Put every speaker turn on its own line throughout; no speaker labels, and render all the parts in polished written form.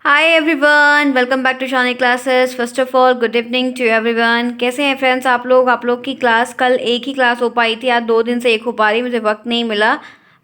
Hi everyone, welcome back to Shani classes. First of all good evening to everyone. कैसे हैं friends आप लोग की क्लास कल एक ही क्लास हो पाई थी, आज 2 दिन से एक हो पा रही, मुझे वक्त नहीं मिला।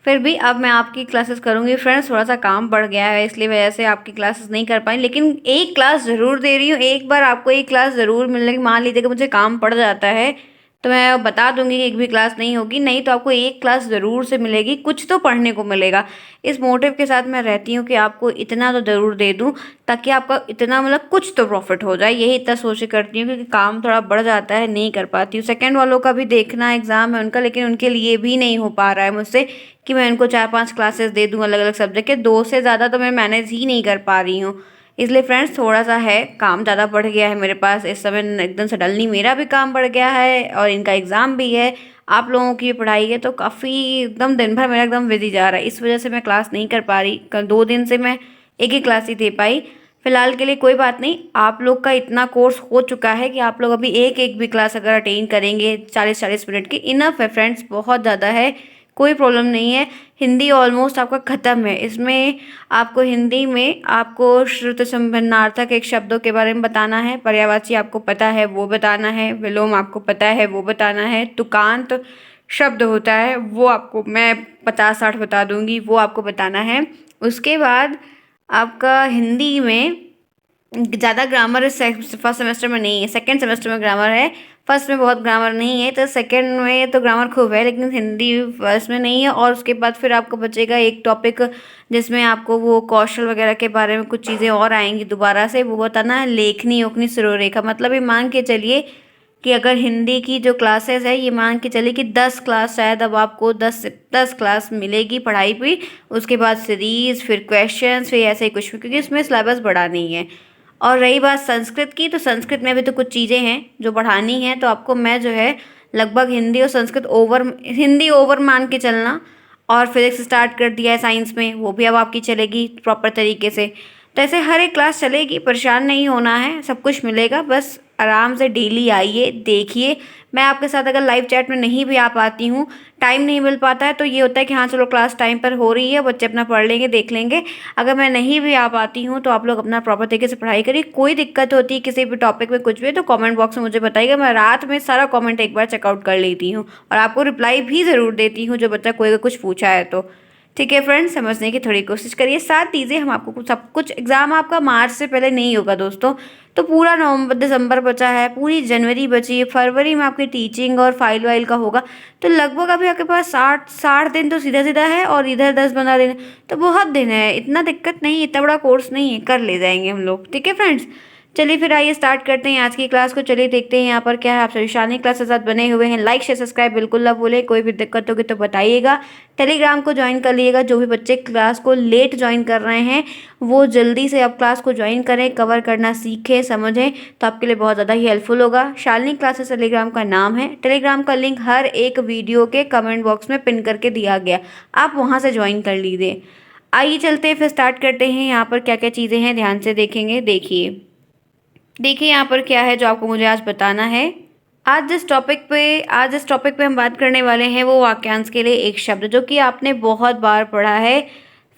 फिर भी अब मैं आपकी क्लासेस करूंगी फ्रेंड्स। थोड़ा सा काम बढ़ गया है इसलिए वजह से आपकी क्लासेस नहीं कर पाई, लेकिन एक क्लास ज़रूर दे रही हूँ। एक बार आपको एक क्लास ज़रूर मिलेगी। मान लीजिए कि मुझे काम पड़ जाता है तो मैं बता दूंगी कि एक भी क्लास नहीं होगी, नहीं तो आपको एक क्लास ज़रूर से मिलेगी, कुछ तो पढ़ने को मिलेगा। इस मोटिव के साथ मैं रहती हूँ कि आपको इतना तो ज़रूर दे दूँ ताकि आपका इतना मतलब कुछ तो प्रॉफिट हो जाए। यही इतना सोच के करती हूँ क्योंकि काम थोड़ा बढ़ जाता है, नहीं कर पाती हूँ। सेकंड वालों का भी देखना एग्ज़ाम है उनका, लेकिन उनके लिए भी नहीं हो पा रहा है मुझसे कि मैं उनको 4-5 क्लासेस दे दूँ अलग अलग सब्जेक्ट के। 2 से ज़्यादा तो मैं मैनेज ही नहीं कर पा रही हूँ। इसलिए फ्रेंड्स थोड़ा सा है, काम ज़्यादा बढ़ गया है मेरे पास इस समय। एकदम सडनली मेरा भी काम बढ़ गया है और इनका एग्ज़ाम भी है, आप लोगों की पढ़ाई है, तो काफ़ी एकदम दिन भर मेरा एकदम बिजी जा रहा है। इस वजह से मैं क्लास नहीं कर पा रही। कल 2 दिन से मैं एक ही क्लास ही दे पाई। फिलहाल के लिए कोई बात नहीं, आप लोग का इतना कोर्स हो चुका है कि आप लोग अभी एक एक भी क्लास अगर अटेंड करेंगे 40-40 मिनट की, इनफ है फ्रेंड्स, बहुत ज़्यादा है, कोई प्रॉब्लम नहीं है। हिंदी ऑलमोस्ट आपका ख़त्म है। इसमें आपको हिंदी में आपको श्रुति संबंधार्थक एक शब्दों के बारे में बताना है, पर्यायवाची आपको पता है वो बताना है, विलोम आपको पता है वो बताना है, तुकांत शब्द होता है वो आपको मैं 50-60 बता दूंगी, वो आपको बताना है। उसके बाद आपका हिंदी में ज़्यादा ग्रामर इस फर्स्ट सेमेस्टर में नहीं है, सेकंड सेमेस्टर में ग्रामर है। फर्स्ट में बहुत ग्रामर नहीं है, तो सेकंड में तो ग्रामर खूब है, लेकिन हिंदी फर्स्ट में नहीं है। और उसके बाद फिर आपको बचेगा एक टॉपिक जिसमें आपको वो कौशल वगैरह के बारे में कुछ चीज़ें और आएंगी दोबारा से, वो बताना है लेखनी उखनी सिरोरेखा। मतलब ये मान के चलिए कि अगर हिंदी की जो क्लासेस है, ये मान के चलिए कि 10 क्लास शायद अब आपको 10 क्लास मिलेगी पढ़ाई भी। उसके बाद सीरीज, फिर क्वेश्चंस, फिर ऐसे ही कुछ भी, क्योंकि इसमें सिलेबस बड़ा नहीं है। और रही बात संस्कृत की, तो संस्कृत में भी तो कुछ चीज़ें हैं जो पढ़ानी है, तो आपको मैं जो है लगभग हिंदी और संस्कृत ओवर, हिंदी ओवर मान के चलना। और फिजिक्स स्टार्ट कर दिया है साइंस में, वो भी अब आपकी चलेगी प्रॉपर तरीके से। तो ऐसे हर एक क्लास चलेगी, परेशान नहीं होना है, सब कुछ मिलेगा। बस आराम से डेली आइए, देखिए। मैं आपके साथ अगर लाइव चैट में नहीं भी आ पाती हूँ, टाइम नहीं मिल पाता है, तो ये होता है कि हाँ चलो क्लास टाइम पर हो रही है, बच्चे अपना पढ़ लेंगे, देख लेंगे। अगर मैं नहीं भी आ पाती हूँ तो आप लोग अपना प्रॉपर तरीके से पढ़ाई करिए। कोई दिक्कत होती है किसी भी टॉपिक में कुछ भी, तो कमेंट बॉक्स में मुझे बताइएगा। मैं रात में सारा कमेंट एक बार चेकआउट कर लेती हूँ और आपको रिप्लाई भी ज़रूर देती हूँ जो बच्चा कोई अगर कुछ पूछा है तो। ठीक है फ्रेंड्स, समझने की थोड़ी कोशिश करिए। साथ दीजिए, हम आपको सब कुछ, एग्ज़ाम आपका मार्च से पहले नहीं होगा दोस्तों, तो पूरा नवंबर दिसंबर बचा है, पूरी जनवरी बची है, फरवरी में आपकी टीचिंग और फाइल वाइल का होगा। तो लगभग अभी आपके पास 60 दिन तो सीधा सीधा है, और इधर 10-15 दिन, तो बहुत दिन है। इतना दिक्कत नहीं, इतना बड़ा कोर्स नहीं है, कर ले जाएंगे हम लोग। ठीक है फ्रेंड्स, चलिए फिर आइए स्टार्ट करते हैं आज की क्लास को। चलिए देखते हैं यहाँ पर क्या है। आप सभी शानी क्लास के साथ बने हुए हैं, लाइक शेयर सब्सक्राइब बिल्कुल ना भूलें। कोई भी दिक्कत होगी तो बताइएगा। टेलीग्राम को ज्वाइन कर लीजिएगा। जो भी बच्चे क्लास को लेट ज्वाइन कर रहे हैं वो जल्दी से अब क्लास को ज्वाइन करें, कवर करना सीखें, समझें, तो आपके लिए बहुत ज़्यादा ही हेल्पफुल होगा। शालिनी क्लासेस टेलीग्राम का नाम है। टेलीग्राम का लिंक हर एक वीडियो के कमेंट बॉक्स में पिन करके दिया गया, आप वहाँ से ज्वाइन कर लीजिए। आइए चलते हैं, फिर स्टार्ट करते हैं। यहाँ पर क्या क्या चीज़ें हैं ध्यान से देखेंगे। देखिए यहाँ पर क्या है जो आपको मुझे आज बताना है। आज जिस टॉपिक पे हम बात करने वाले हैं वो वाक्यांश के लिए एक शब्द, जो कि आपने बहुत बार पढ़ा है,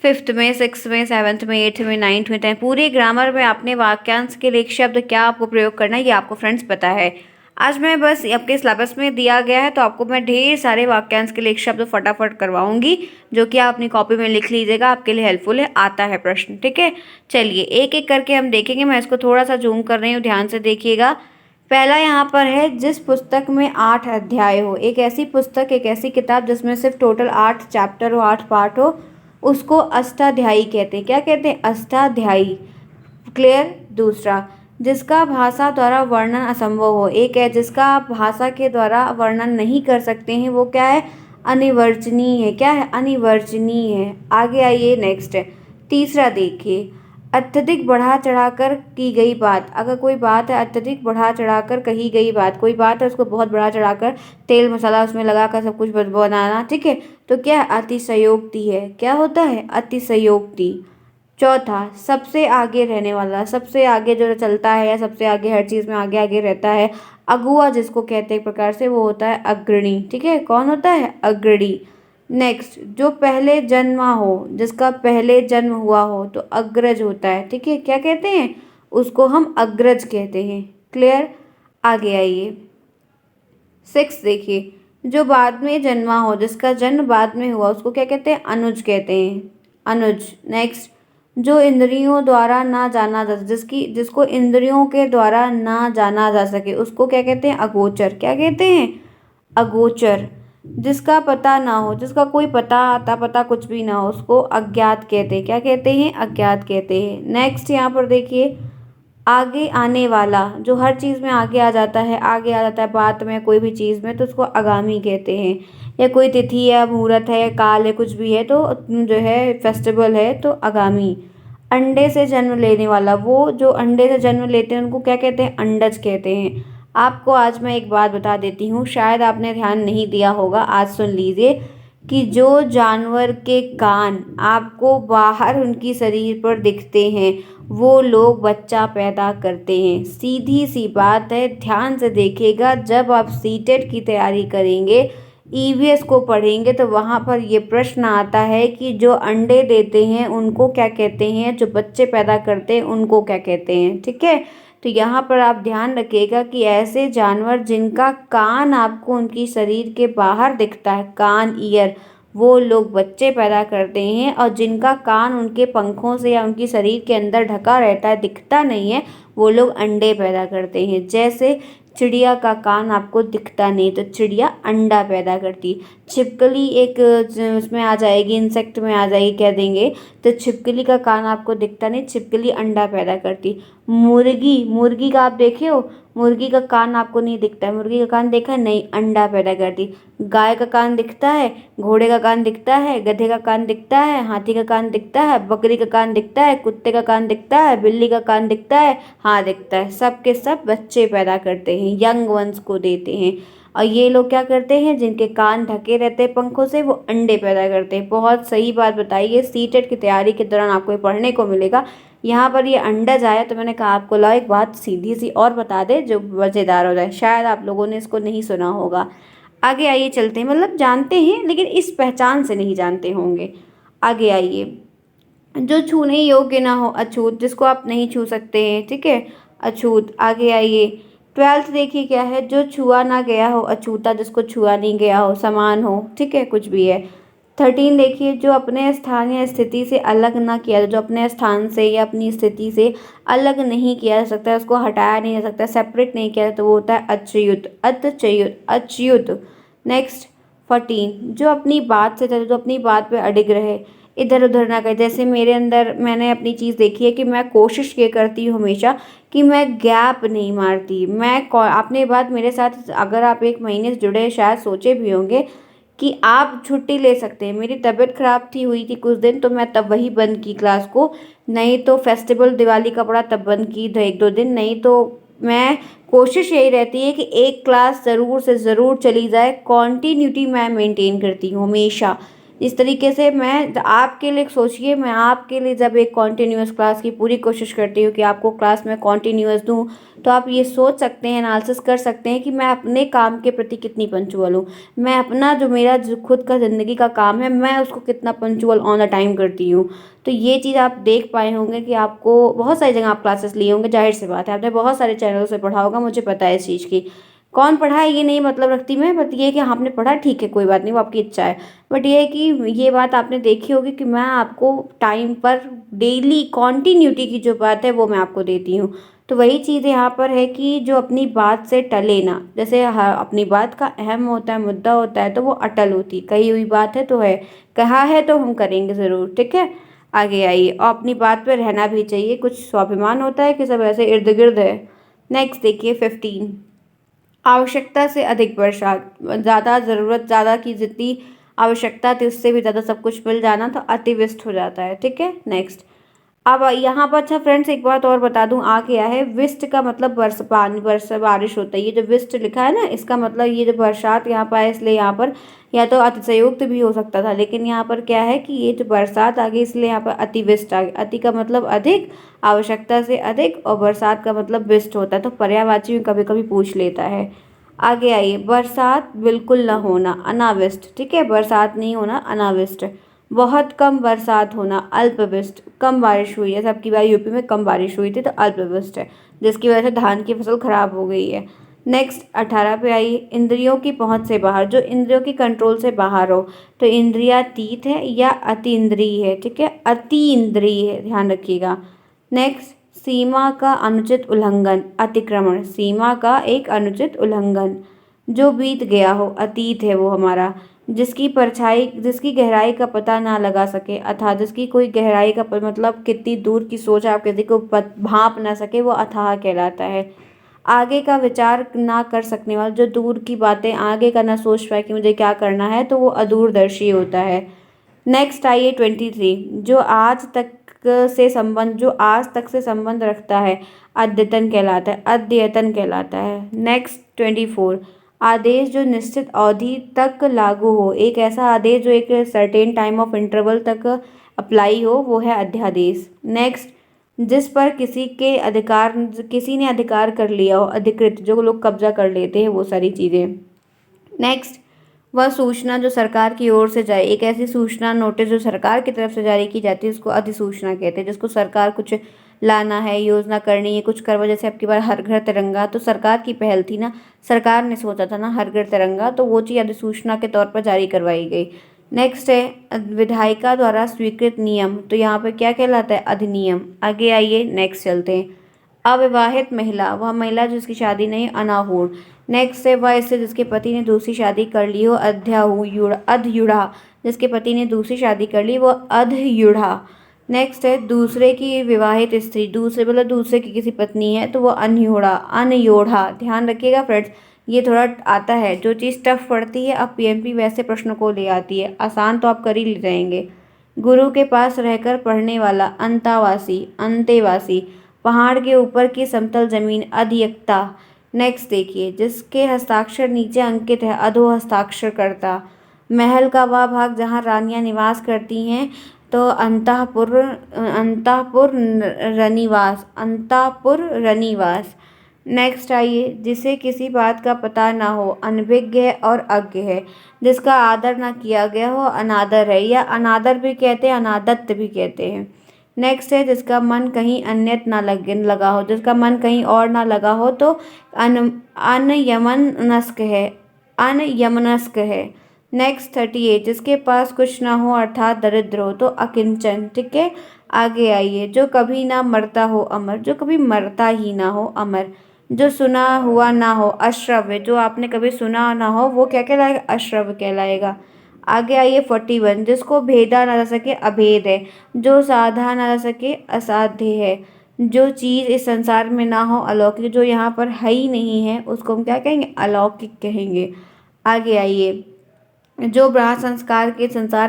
5th में, 6th में, 7th में, 8th में, 9th में, 10th, पूरे ग्रामर में आपने वाक्यांश के लिए एक शब्द क्या आपको प्रयोग करना है ये आपको फ्रेंड्स पता है। आज मैं बस आपके सिलेबस में दिया गया है, तो आपको मैं ढेर सारे वाक्यांश के लिए एक शब्द फटाफट करवाऊंगी, जो कि आप अपनी कॉपी में लिख लीजिएगा, आपके लिए हेल्पफुल है। आता है प्रश्न, ठीक है। चलिए एक एक करके हम देखेंगे। मैं इसको थोड़ा सा जूम कर रही हूँ, ध्यान से देखिएगा। पहला यहाँ पर है, जिस पुस्तक में 8 अध्याय हो। एक ऐसी पुस्तक, एक ऐसी किताब जिसमें सिर्फ टोटल 8 चैप्टर हो, 8 पार्ट हो, उसको अष्टाध्यायी कहते हैं। क्या कहते हैं? अष्टाध्यायी। क्लियर। दूसरा, जिसका भाषा द्वारा वर्णन असंभव हो। एक है जिसका आप भाषा के द्वारा वर्णन नहीं कर सकते हैं, वो क्या है? अनिर्वचनीय है। क्या है? अनिर्वचनीय है। आगे आइए, नेक्स्ट है। तीसरा देखिए, अत्यधिक बढ़ा चढ़ाकर की गई बात। अगर कोई बात है अत्यधिक बढ़ा चढ़ाकर कही गई बात, कोई बात है उसको बहुत बढ़ा चढ़ाकर तेल मसाला उसमें लगाकर सब कुछ बनाना, ठीक है, तो क्या है? अतिशयोक्ति है। क्या होता है? अतिशयोक्ति। चौथा, सबसे आगे रहने वाला, सबसे आगे जो चलता है या सबसे आगे हर चीज़ में आगे आगे रहता है, अगुआ जिसको कहते हैं एक प्रकार से, वो होता है अग्रणी। ठीक है, कौन होता है? अग्रणी। नेक्स्ट, जो पहले जन्मा हो, जिसका पहले जन्म हुआ हो तो अग्रज होता है। ठीक है, क्या कहते हैं उसको? हम अग्रज कहते हैं। क्लियर? आगे आइए। 6 देखिए, जो बाद में जन्मा हो, जिसका जन्म बाद में हुआ उसको क्या कहते हैं? अनुज कहते हैं। अनुज। नेक्स्ट, जो इंद्रियों द्वारा ना जाना जा, जिसको इंद्रियों के द्वारा ना जाना जा सके उसको क्या कहते हैं? अगोचर। क्या कहते हैं? अगोचर। जिसका पता ना हो, जिसका कोई पता आता पता कुछ भी ना हो उसको अज्ञात कहते हैं। क्या कहते हैं? अज्ञात कहते हैं। नेक्स्ट यहाँ पर देखिए, आगे आने वाला, जो हर चीज़ में आगे आ जाता है, आगे आ जाता है बात में, कोई भी चीज़ में, तो उसको आगामी कहते हैं। या कोई तिथि या मुहूर्त है, काल है, कुछ भी है तो जो है फेस्टिवल है तो आगामी। अंडे से जन्म लेने वाला, वो जो अंडे से जन्म लेते हैं उनको क्या कहते हैं? अंडज कहते हैं। आपको आज मैं एक बात बता देती हूँ, शायद आपने ध्यान नहीं दिया होगा, आज सुन लीजिए कि जो जानवर के कान आपको बाहर उनकी शरीर पर दिखते हैं वो लोग बच्चा पैदा करते हैं। सीधी सी बात है, ध्यान से देखिएगा, जब आप सीटेट की तैयारी करेंगे, ईवीएस को पढ़ेंगे तो वहाँ पर ये प्रश्न आता है कि जो अंडे देते हैं उनको क्या कहते हैं, जो बच्चे पैदा करते हैं उनको क्या कहते हैं। ठीक है, तो यहाँ पर आप ध्यान रखिएगा कि ऐसे जानवर जिनका कान आपको उनकी शरीर के बाहर दिखता है, कान, ईयर, वो लोग बच्चे पैदा करते हैं, और जिनका कान उनके पंखों से या उनकी शरीर के अंदर ढका रहता है, दिखता नहीं है, वो लोग अंडे पैदा करते हैं। जैसे चिड़िया का कान आपको दिखता नहीं तो चिड़िया अंडा पैदा करती। छिपकली एक उसमें आ जाएगी, इंसेक्ट में आ जाएगी कह देंगे, तो छिपकली का कान आपको दिखता नहीं, छिपकली अंडा पैदा करती। मुर्गी, मुर्गी का आप देखे हो? मुर्गी का कान आपको नहीं दिखता है, मुर्गी का कान देखा है? नहीं, अंडा पैदा करती। गाय का कान दिखता है, घोड़े का कान दिखता है, गधे का कान दिखता है, हाथी का कान दिखता है, बकरी का कान दिखता है, कुत्ते का कान दिखता है, बिल्ली का कान दिखता है, हाँ दिखता है। सब के सब बच्चे पैदा करते हैं, यंग वंस को देते हैं। और ये लोग क्या करते हैं, जिनके कान ढके रहते हैं पंखों से, वो अंडे पैदा करते हैं। बहुत सही बात बताई है, सीटेट की तैयारी के दौरान आपको ये पढ़ने को मिलेगा। यहाँ पर ये अंडज आया तो मैंने कहा आपको लाओ एक बात सीधी सी और बता दे जो मज़ेदार हो जाए, शायद आप लोगों ने इसको नहीं सुना होगा। आगे आइए, चलते हैं, मतलब जानते हैं लेकिन इस पहचान से नहीं जानते होंगे। आगे आइए, जो छूने योग्य ना हो, अछूत, जिसको आप नहीं छू सकते हैं। ठीक है, अछूत। आगे आइए, 12th देखिए क्या है, जो छुआ ना गया हो, अछूता, जिसको छुआ नहीं गया हो, समान हो। ठीक है, कुछ भी है। 13 देखिए, जो अपने स्थान या स्थिति से अलग ना किया, जो अपने स्थान से या अपनी स्थिति से अलग नहीं किया जा सकता, उसको हटाया नहीं जा सकता, सेपरेट नहीं किया, तो वो होता है अच्युत, अच्युत, अच्युत। नेक्स्ट 14, जो अपनी बात से चले, जो अपनी बात पे अडिग रहे, इधर उधर ना करे। जैसे मेरे अंदर मैंने अपनी चीज़ देखी है कि मैं कोशिश ये करती हूँ हमेशा कि मैं गैप नहीं मारती। आपने बात मेरे साथ, अगर आप 1 महीने से जुड़े शायद सोचे भी होंगे कि आप छुट्टी ले सकते हैं। मेरी तबीयत ख़राब हुई थी कुछ दिन, तो मैं तब वही बंद की क्लास को, नहीं तो फेस्टिवल दिवाली का पड़ा तब बंद की 1-2 दिन, नहीं तो मैं कोशिश यही रहती है कि एक क्लास ज़रूर से ज़रूर चली जाए। कॉन्टीन्यूटी मैं मेंटेन करती हूँ हमेशा। इस तरीके से मैं आपके लिए सोचिए, मैं आपके लिए जब एक कॉन्टिन्यूअस क्लास की पूरी कोशिश करती हूँ कि आपको क्लास में कॉन्टिन्यूअस दूँ, तो आप ये सोच सकते हैं, एनालिसिस कर सकते हैं कि मैं अपने काम के प्रति कितनी पंक्चुअल हूँ। मैं अपना जो मेरा जो खुद का ज़िंदगी का काम है, मैं उसको कितना पंक्चुअल ऑन द टाइम करती हूँ। तो ये चीज़ आप देख पाए होंगे कि आपको बहुत सारी जगह आप क्लासेस लिए होंगे, जाहिर सी बात है आपने बहुत सारे चैनलों से पढ़ा होगा, मुझे पता है इस चीज़ की। कौन पढ़ा है ये नहीं मतलब रखती मैं, बट ये है कि आपने पढ़ा, ठीक है, कोई बात नहीं, वो आपकी इच्छा है। बट ये है कि ये बात आपने देखी होगी कि मैं आपको टाइम पर डेली कॉन्टिन्यूटी की जो बात है वो मैं आपको देती हूँ। तो वही चीज़ यहाँ पर है कि जो अपनी बात से टले ना, जैसे अपनी बात का अहम होता है, मुद्दा होता है, तो वो अटल होती, कही हुई बात है तो है, कहा है तो हम करेंगे ज़रूर। ठीक है, आगे आइए, और अपनी बात पर रहना भी चाहिए, कुछ स्वाभिमान होता है कि सब ऐसे इर्द गिर्द है। नेक्स्ट देखिए 15, आवश्यकता से अधिक बरसात, ज़्यादा ज़रूरत, ज़्यादा की जितनी आवश्यकता थी उससे भी ज़्यादा सब कुछ मिल जाना तो अतिवृष्टि हो जाता है। ठीक है, नेक्स्ट। अब यहाँ पर अच्छा फ्रेंड्स एक बात और बता दूँ, आ गया है विष्ट का मतलब बरस, पानी, वर्षा, बारिश होता है। ये जो विष्ट लिखा है ना, इसका मतलब ये जो बरसात यहाँ पर है, इसलिए यहाँ पर या तो अतिशयोक्त भी हो सकता था, लेकिन यहाँ पर क्या है कि ये जो बरसात आ गई इसलिए यहाँ पर अतिवृष्ट आ गई। अति का मतलब अधिक, आवश्यकता से अधिक, और बरसात का मतलब विष्ट होता है, तो पर्यायवाची में कभी कभी पूछ लेता है। आगे आइए, बरसात बिल्कुल ना होना, अनावृष्ट, ठीक है, बरसात नहीं होना, अनावृष्ट। बहुत कम बरसात होना, अल्पवृष्ट, कम बारिश हुई है, सबकी बार यूपी में कम बारिश हुई थी तो अल्पवृष्ट है, जिसकी वजह से धान की फसल खराब हो गई है। नेक्स्ट 18 पे आइए, इंद्रियों की पहुंच से बाहर, जो इंद्रियों की कंट्रोल से बाहर हो, तो इंद्रियातीत है या अति इंद्रिय है, ठीक है, अति इंद्रिय है, ध्यान रखिएगा। नेक्स्ट, सीमा का अनुचित उल्लंघन, अतिक्रमण, सीमा का एक अनुचित उल्लंघन। जो बीत गया हो, अतीत है वो हमारा। जिसकी परछाई, जिसकी गहराई का पता ना लगा सके, अथाह, जिसकी कोई गहराई का मतलब कितनी दूर की सोच आप किसी को भांप ना सके, वो अथाह कहलाता है। आगे का विचार ना कर सकने वाला, जो दूर की बातें आगे का ना सोच पाए कि मुझे क्या करना है, तो वो अदूरदर्शी होता है। नेक्स्ट आइए 23, जो आज तक से संबंध रखता है, अद्यतन कहलाता है, अद्यतन कहलाता है। नेक्स्ट 24, आदेश जो निश्चित अवधि तक लागू हो, एक ऐसा आदेश जो एक सर्टेन टाइम ऑफ इंटरवल तक अप्लाई हो, वो है अध्यादेश। नेक्स्ट, जिस पर किसी ने अधिकार कर लिया हो, अधिकृत, जो लोग कब्जा कर लेते हैं, वो सारी चीज़ें। नेक्स्ट, वह सूचना जो सरकार की ओर से जाए, एक ऐसी सूचना, नोटिस जो सरकार की तरफ से जारी की जाती है, उसको अधिसूचना कहते हैं। जिसको सरकार कुछ लाना है, योजना करनी है, कुछ करवा, जैसे आपकी बार हर घर तिरंगा, तो सरकार की पहल थी ना, सरकार ने सोचा था ना हर घर तिरंगा, तो वो चीज़ अधिसूचना के तौर पर जारी करवाई गई। नेक्स्ट है विधायिका द्वारा स्वीकृत नियम, तो यहाँ पे क्या कहलाता है, अधिनियम। आगे आइए, नेक्स्ट चलते हैं। अविवाहित महिला, वह महिला जिसकी शादी नहीं, अनाहूण। नेक्स्ट है वह स्त्री जिसके पति ने दूसरी शादी कर ली हो, अधयुड़ा, जिसके पति ने दूसरी शादी कर ली, वो अधयुड़ा। नेक्स्ट है दूसरे की विवाहित स्त्री, दूसरे मतलब दूसरे की किसी पत्नी है, तो वो अनयोड़ा, अनयोड़ा, ध्यान रखिएगा फ्रेंड्स, ये थोड़ा आता है, जो चीज़ टफ पड़ती है अब पीएमपी वैसे प्रश्नों को ले आती है, आसान तो आप कर ही ले जाएंगे। गुरु के पास रहकर पढ़ने वाला, अंतावासी, अंतेवासी। पहाड़ के ऊपर की समतल जमीन, अधयक्ता। नेक्स्ट देखिए, जिसके हस्ताक्षर नीचे अंकित है, अधो हस्ताक्षर करता। महल का वह भाग जहाँ रानियां निवास करती हैं, तो अंतःपुर रनिवास, अंतःपुर रनिवास। नेक्स्ट आइए, जिसे किसी बात का पता ना हो, अनभिज्ञ है और अज्ञ है। जिसका आदर ना किया गया हो, अनादर है, या अनादर भी कहते हैं, अनादत्त भी कहते हैं। नेक्स्ट है जिसका मन कहीं अन्यत ना लगा हो, जिसका मन कहीं और ना लगा हो, तो अनयमनस्क है, अनयमनस्क है। नेक्स्ट 38, जिसके पास कुछ ना हो अर्थात दरिद्र हो, तो अकिंचन, ठीक है। आगे आइए, जो कभी ना मरता हो, अमर, जो कभी मरता ही ना हो, अमर। जो सुना हुआ ना हो, अश्रव्य, जो आपने कभी सुना ना हो, वो क्या कहलाएगा, अश्रव्य कहलाएगा। आगे आइए 41, जिसको भेदा ना जा सके, अभेद है। जो साधा ना जा सके, असाध्य है। जो चीज़ इस संसार में ना हो, अलौकिक, जो यहाँ पर है ही नहीं है, उसको हम क्या कहेंगे, अलौकिक कहेंगे। आगे आइए, जो बाहर संसार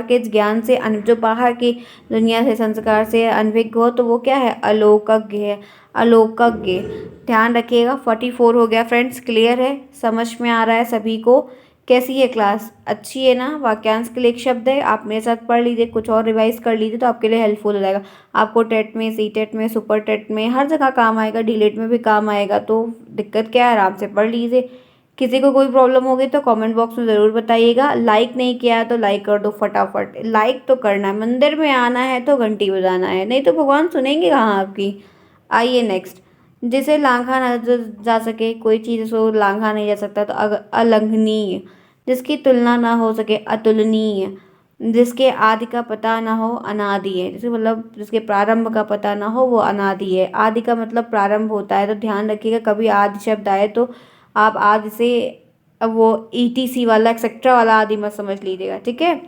के ज्ञान से जो बाहर की दुनिया से संस्कार से अनभिज्ञ हो, तो वो क्या है, अलौकिक है, अलौकिक। ध्यान रखिएगा 44 हो गया फ्रेंड्स, क्लियर है, समझ में आ रहा है सभी को। कैसी है क्लास, अच्छी है ना। वाक्यांश के लिए एक शब्द है, आप मेरे साथ पढ़ लीजिए, कुछ और रिवाइज कर लीजिए, तो आपके लिए हेल्पफुल हो जाएगा। आपको टेट में, सी टेट में, सुपर टेट में, हर जगह काम आएगा, डीलेट में भी काम आएगा, तो दिक्कत क्या है, आराम से पढ़ लीजिए। किसी को कोई प्रॉब्लम होगी तो कमेंट बॉक्स में ज़रूर बताइएगा। लाइक नहीं किया है तो लाइक कर दो फटाफट, लाइक तो करना है, मंदिर में आना है तो घंटी बजाना है, नहीं तो भगवान सुनेंगे कहाँ आपकी। आइए नेक्स्ट, जिसे लांघा ना जा सके, कोई चीज़ उसको लांघा नहीं जा सकता, तो अलंघनीय। जिसकी तुलना ना हो सके, अतुलनीय। जिसके आदि का पता ना हो, अनादि है, जैसे मतलब जिसके प्रारंभ का पता ना हो, वो अनादि है। आदि का मतलब प्रारंभ होता है, तो ध्यान रखिएगा कभी आदि शब्द आए तो आप आदि से अब वो ईटीसी वाला एक्सेट्रा वाला आदि मत समझ लीजिएगा, ठीक है।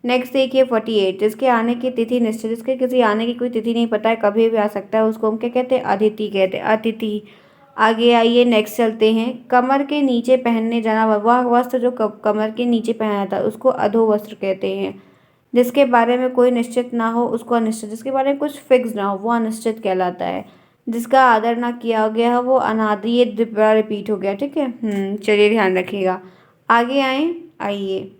नेक्स्ट देखिए 48, जिसके आने की तिथि निश्चित, जिसके किसी आने की कोई तिथि नहीं पता है, कभी भी आ सकता है, उसको हम क्या कहते हैं, अतिथि कहते हैं, अतिथि। आगे आइए नेक्स्ट चलते हैं, कमर के नीचे पहनने जाना, वह वस्त्र जो कमर के नीचे पहना था, उसको अधो वस्त्र कहते हैं। जिसके बारे में कोई निश्चित ना हो, उसको अनिश्चित, जिसके बारे में कुछ फिक्स ना हो, वो अनिश्चित कहलाता है। जिसका आदर ना किया गया, वो अनादि, ये दोबारा रिपीट हो गया, ठीक है। चलिए ध्यान रखिएगा। आगे आइए,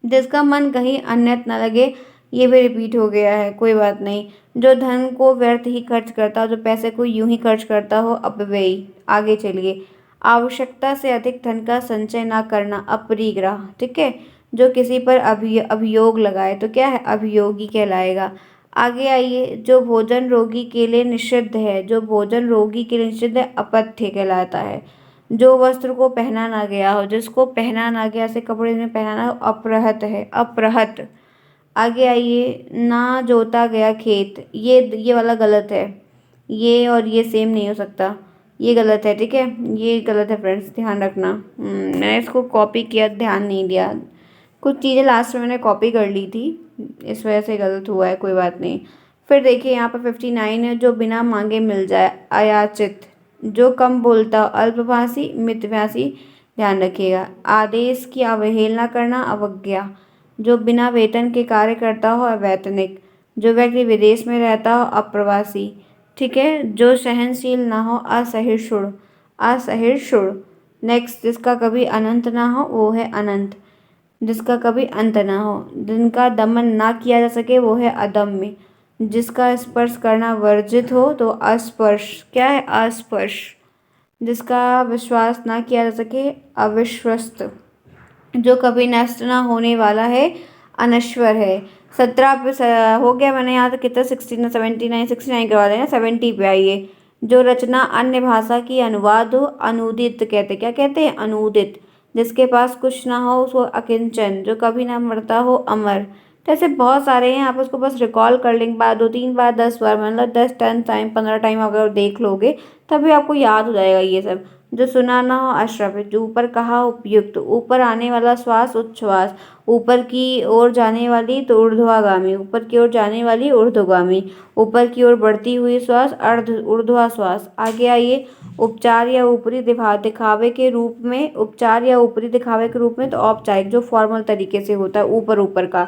जिसका मन कहीं अन्यत न लगे, ये भी रिपीट हो गया है, कोई बात नहीं। जो धन को व्यर्थ ही खर्च करता हो, जो पैसे को यूं ही खर्च करता हो, अपव्ययी। आगे चलिए, आवश्यकता से अधिक धन का संचय ना करना, अपरिग्रह। ठीक है, जो किसी पर अभियोग लगाए तो क्या है, अभियोगी कहलाएगा। आगे आइए, जो भोजन रोगी के लिए निषिद्ध है, जो भोजन रोगी के लिए निषिद्ध है, अपथ्य कहलाता है। जो वस्त्र को पहना ना गया हो, जिसको पहना ना गया, से कपड़े में पहनाना, अपरहत है, अपरहत। आगे आइए, ना जोता गया खेत, ये वाला गलत है। ये और ये सेम नहीं हो सकता, ये गलत है। ठीक है, ये गलत है फ्रेंड्स, ध्यान रखना। मैंने इसको कॉपी किया, ध्यान नहीं दिया। कुछ चीज़ें लास्ट में मैंने कॉपी कर ली थी, इस वजह से गलत हुआ है, कोई बात नहीं। फिर देखिए यहाँ पर 59 है, जो बिना मांगे मिल जाए, अयाचित। जो कम बोलता हो, अल्पभाषी, मितभाषी, ध्यान रखिएगा। आदेश की अवहेलना करना, अवज्ञा। जो बिना वेतन के कार्य करता हो, अवैतनिक। जो व्यक्ति विदेश में रहता हो, अप्रवासी। ठीक है, जो सहनशील ना हो, असहिष्णु, असहिष्णु। नेक्स्ट, जिसका कभी अनंत ना हो, वो है अनंत। जिसका कभी अंत ना हो, जिनका दमन ना किया जा सके, वो है अदम्य। जिसका स्पर्श करना वर्जित हो, तो अस्पर्श, क्या है, अस्पर्श। जिसका विश्वास ना किया जा सके, अविश्वस्त। जो कभी नष्ट ना होने वाला है, अनश्वर है। 17 पे हो गया। मैंने यहाँ तक कितना 69 79 69 करवा देना, 70 पे आइए। जो रचना अन्य भाषा की अनुवाद हो, अनूदित कहते, क्या कहते हैं, अनूदित। जिसके पास कुछ ना हो, उसको अकिंचन। जो कभी ना मरता हो, अमर। तो ऐसे बहुत सारे हैं, आप उसको बस रिकॉल कर लेंगे, बार 2-3 बार 10 बार, मतलब 10 टाइम 15 टाइम अगर देख लोगे तभी आपको याद हो जाएगा ये सब। जो सुना ना हो, अश्रव्य। जो ऊपर कहा, उपयुक्त। ऊपर आने वाला श्वास, उच्छ्वास। ऊपर की ओर जाने वाली तो ऊर्ध्वगामी, ऊपर की ओर जाने वाली ऊर्ध्वगामी। ऊपर की ओर बढ़ती हुई श्वास, ऊर्ध्वश्वास। आगे आइए, उपचार या ऊपरी दिखावे के रूप में, उपचार या ऊपरी दिखावे के रूप में, तो औपचारिक, जो फॉर्मल तरीके से होता है, ऊपर ऊपर का।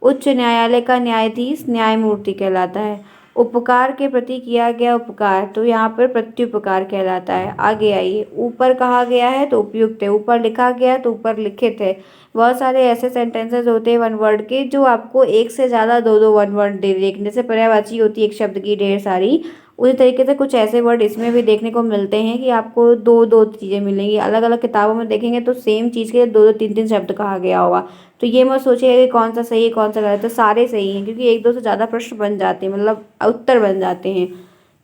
उच्च न्यायालय का न्यायाधीश, न्यायमूर्ति कहलाता है। उपकार के प्रति किया गया उपकार, तो यहाँ पर प्रत्युपकार कहलाता है। आगे आइए, ऊपर कहा गया है तो उपयुक्त है, ऊपर लिखा गया है तो ऊपर लिखित है। बहुत सारे ऐसे सेंटेंसेस होते हैं वन वर्ड के, जो आपको एक से ज़्यादा दो दो वन वर्ड दे देखने, जैसे पर्यायवाची होती है एक शब्द की ढेर सारी, उसी तरीके से कुछ ऐसे वर्ड इसमें भी देखने को मिलते हैं कि आपको दो दो चीज़ें मिलेंगी। अलग अलग किताबों में देखेंगे तो सेम चीज़ के दो दो तीन तीन शब्द कहा गया होगा। तो ये मत सोचिएगा कि कौन सा सही है कौन सा गलत है, सारे सही हैं, क्योंकि एक दो से ज़्यादा प्रश्न बन जाते हैं, मतलब उत्तर बन जाते हैं।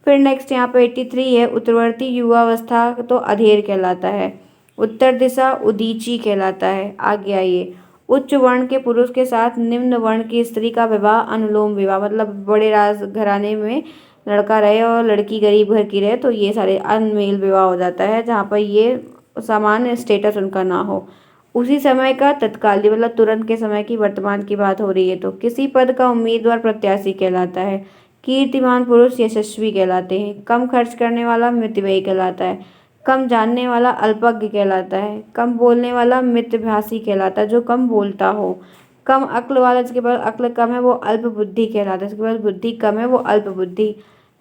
फिर नेक्स्ट यहाँ पे 83 है, उत्तरवर्ती युवावस्था तो अधेड़ कहलाता है। उत्तर दिशा उदीची कहलाता है। आगे आइए, उच्च वर्ण के पुरुष के साथ निम्न वर्ण की स्त्री का विवाह, अनुलोम विवाह। मतलब बड़े राज घराने में लड़का रहे और लड़की गरीब घर की रहे, तो ये सारे अनमेल विवाह हो जाता है, जहाँ पर ये सामान्य स्टेटस उनका ना हो। उसी समय का तत्कालीन, मतलब तुरंत के समय की, वर्तमान की बात हो रही है तो। किसी पद का उम्मीदवार प्रत्याशी कहलाता है। कीर्तिमान पुरुष यशस्वी कहलाते हैं। कम खर्च करने वाला मितव्ययी कहलाता है। कम जानने वाला अल्पज्ञ कहलाता है। कम बोलने वाला मितभाषी कहलाता है, जो कम बोलता हो। कम अक्ल वाला, जिसके पास अक्ल कम है, वो अल्प बुद्धि कहलाता है, जिसके पास बुद्धि कम है वो अल्प बुद्धि।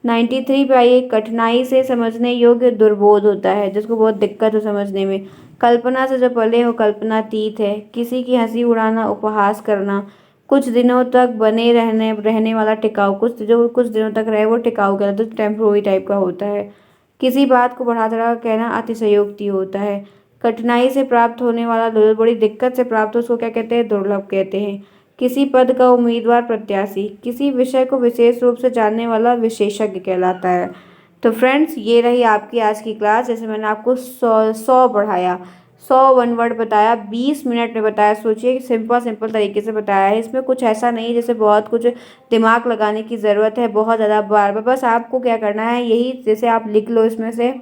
93 पे आइए, कठिनाई से समझने योग्य दुर्बोध होता है, जिसको बहुत दिक्कत हो समझने में। कल्पना से जो पले हो, कल्पनातीत है। किसी की हंसी उड़ाना, उपहास करना। कुछ दिनों तक बने रहने वाला, टिकाऊ। कुछ दिनों तक रहे वो टिकाऊ कहलाता है, तो टेम्परोरी टाइप का होता है। किसी बात को बढ़ा चढ़ा कहना, अतिशयोक्ति होता है। कठिनाई से प्राप्त होने वाला, बड़ी दिक्कत से प्राप्त हो, उसको क्या कहते हैं, दुर्लभ कहते हैं। किसी पद का उम्मीदवार प्रत्याशी। किसी विषय को विशेष रूप से जानने वाला विशेषज्ञ कहलाता है। तो फ्रेंड्स, ये रही आपकी आज की क्लास। जैसे मैंने आपको 100 पढ़ाया, 100 वन वर्ड बताया, 20 मिनट में बताया। सोचिए कि सिंपल सिंपल तरीके से बताया है, इसमें कुछ ऐसा नहीं है जैसे बहुत कुछ दिमाग लगाने की ज़रूरत है बहुत ज़्यादा बार बार। बस आपको क्या करना है, यही जैसे आप लिख लो इसमें से।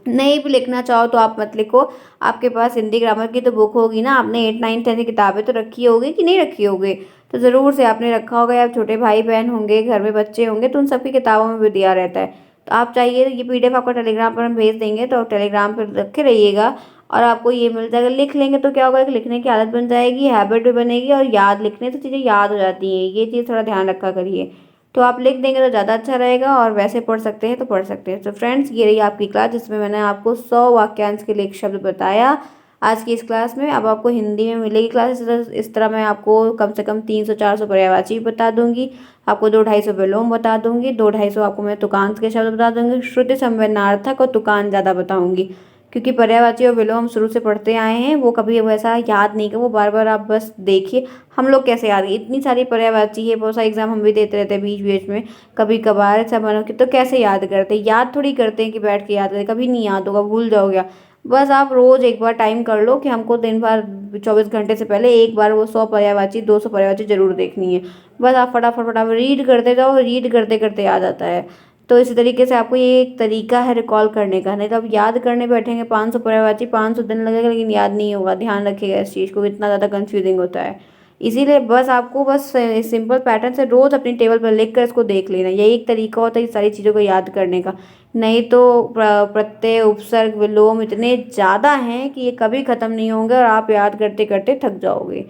नहीं भी लिखना चाहो तो आप मत लिखो। आपके पास हिंदी ग्रामर की तो बुक होगी ना, आपने 8 9 10 की किताबें तो रखी होगी कि नहीं रखी होगी, तो ज़रूर से आपने रखा होगा, या छोटे भाई बहन होंगे, घर में बच्चे होंगे, तो उन सबकी किताबों में भी दिया रहता है। तो आप चाहिए, ये PDF आपको टेलीग्राम पर हम भेज देंगे, तो आप टेलीग्राम पर रखे रहिएगा और आपको ये मिल जाएगा। लिख लेंगे तो क्या होगा कि लिखने की आदत बन जाएगी, हैबिट भी बनेगी, और याद लिखने से चीज़ें याद हो जाती हैं। ये चीज़ थोड़ा ध्यान रखा करिए। तो आप लिख देंगे तो ज़्यादा अच्छा रहेगा, और वैसे पढ़ सकते हैं तो पढ़ सकते हैं। तो फ्रेंड्स, ये रही आपकी क्लास, जिसमें मैंने आपको 100 वाक्यांश के लिए एक शब्द बताया आज की इस क्लास में। अब आपको हिंदी में मिलेगी क्लास, इस तरह मैं आपको कम से कम 300-400 पर्यायवाची भी बता दूंगी, आपको 200-250 विलोम बता दूंगी, 200-250 आपको मैं तुकांत के शब्द बता दूंगी, श्रुति संवेदनार्थक और तुकान ज़्यादा बताऊंगी। क्योंकि पर्यायवाची और विलोम हम शुरू से पढ़ते आए हैं, वो कभी वैसा याद नहीं, कि वो बार बार आप बस देखिए हम लोग कैसे याद, इतनी सारी पर्यायवाची है, बहुत सारे एग्जाम हम भी देते रहते हैं बीच बीच में, कभी कभार सब बनो के, तो कैसे याद करते हैं, याद थोड़ी करते हैं कि बैठ के याद करें, कभी नहीं याद होगा, भूल जाओगे। बस आप रोज एक बार टाइम कर लो कि हमको दिन भर 24 घंटे से पहले एक बार वो 100 पर्यायवाची 200 पर्यायवाची जरूर देखनी है। बस आप फटाफट फटाफट रीड करते जाओ, रीड करते करते याद आता है। तो इसी तरीके से आपको ये एक तरीका है रिकॉल करने का, नहीं तो आप याद करने बैठेंगे 500 पर्यायवाची, 500 दिन लगेगा लेकिन याद नहीं होगा। ध्यान रखिएगा इस चीज़ को, इतना ज़्यादा कंफ्यूजिंग होता है। इसीलिए बस आपको बस सिंपल पैटर्न से रोज अपनी टेबल पर लिख कर इसको देख लेना, यही एक तरीका होता है इस सारी चीज़ों को याद करने का। नहीं तो प्रत्यय उपसर्ग विलोम इतने ज़्यादा हैं कि ये कभी ख़त्म नहीं होंगे और आप याद करते करते थक जाओगे।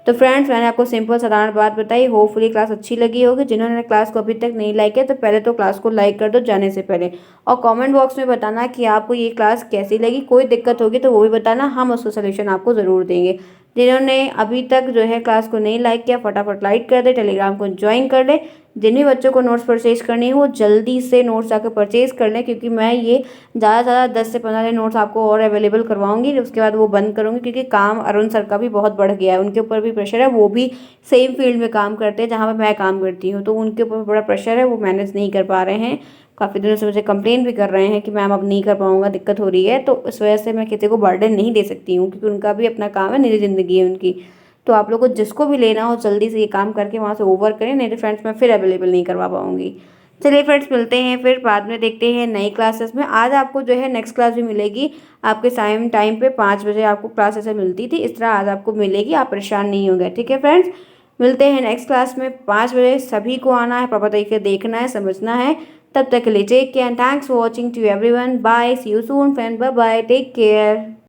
तो फ्रेंड्स, मैंने आपको सिंपल साधारण बात बताई, होपफुली क्लास अच्छी लगी होगी। जिन्होंने क्लास को अभी तक नहीं लाइक किया तो पहले तो क्लास को लाइक कर दो जाने से पहले, और कमेंट बॉक्स में बताना कि आपको ये क्लास कैसी लगी। कोई दिक्कत होगी तो वो भी बताना, हम उसका सलूशन आपको ज़रूर देंगे। जिन्होंने अभी तक जो है क्लास को नहीं लाइक किया, फटाफट लाइक कर दे, टेलीग्राम को ज्वाइन कर ले। जिन भी बच्चों को नोट्स परचेज करनी है वो जल्दी से नोट्स आकर परचेज कर लें, क्योंकि मैं ये ज़्यादा से ज़्यादा 10 से 15 दिन नोट्स आपको और अवेलेबल करवाऊंगी, उसके बाद वो बंद करूँगी, क्योंकि काम अरुण सर का भी बहुत बढ़ गया है, उनके ऊपर भी प्रेशर है। वो भी सेम फील्ड में काम करते हैं जहाँ पर मैं काम करती हूँ, तो उनके ऊपर बड़ा प्रेशर है, वो मैनेज नहीं कर पा रहे हैं। काफ़ी दिनों से मुझे कंप्लेन भी कर रहे हैं कि मैम अब नहीं कर पाऊँगा, दिक्कत हो रही है। तो इस वजह से मैं किसी को बर्डन नहीं दे सकती हूँ, क्योंकि उनका भी अपना काम है, निजी ज़िंदगी है उनकी। तो आप लोग को जिसको भी लेना हो जल्दी से ये काम करके वहाँ से ओवर करें, नहीं तो फ्रेंड्स मैं फिर अवेलेबल नहीं करवा पाऊँगी। चलिए फ्रेंड्स, मिलते हैं फिर बाद में, देखते हैं नई क्लासेस में। आज आपको जो है नेक्स्ट क्लास भी मिलेगी आपके टाइम टाइम पे 5 बजे आपको क्लास ऐसे मिलती थी, इस तरह आज आपको मिलेगी, आप परेशान नहीं होंगे। ठीक है फ्रेंड्स, मिलते हैं नेक्स्ट क्लास में 5 बजे। सभी को आना है, प्रॉपर तरीके से देखना है, समझना है। तब तक के लिए take care and thanks for watching to everyone. Bye, see you soon friend, bye bye, take care.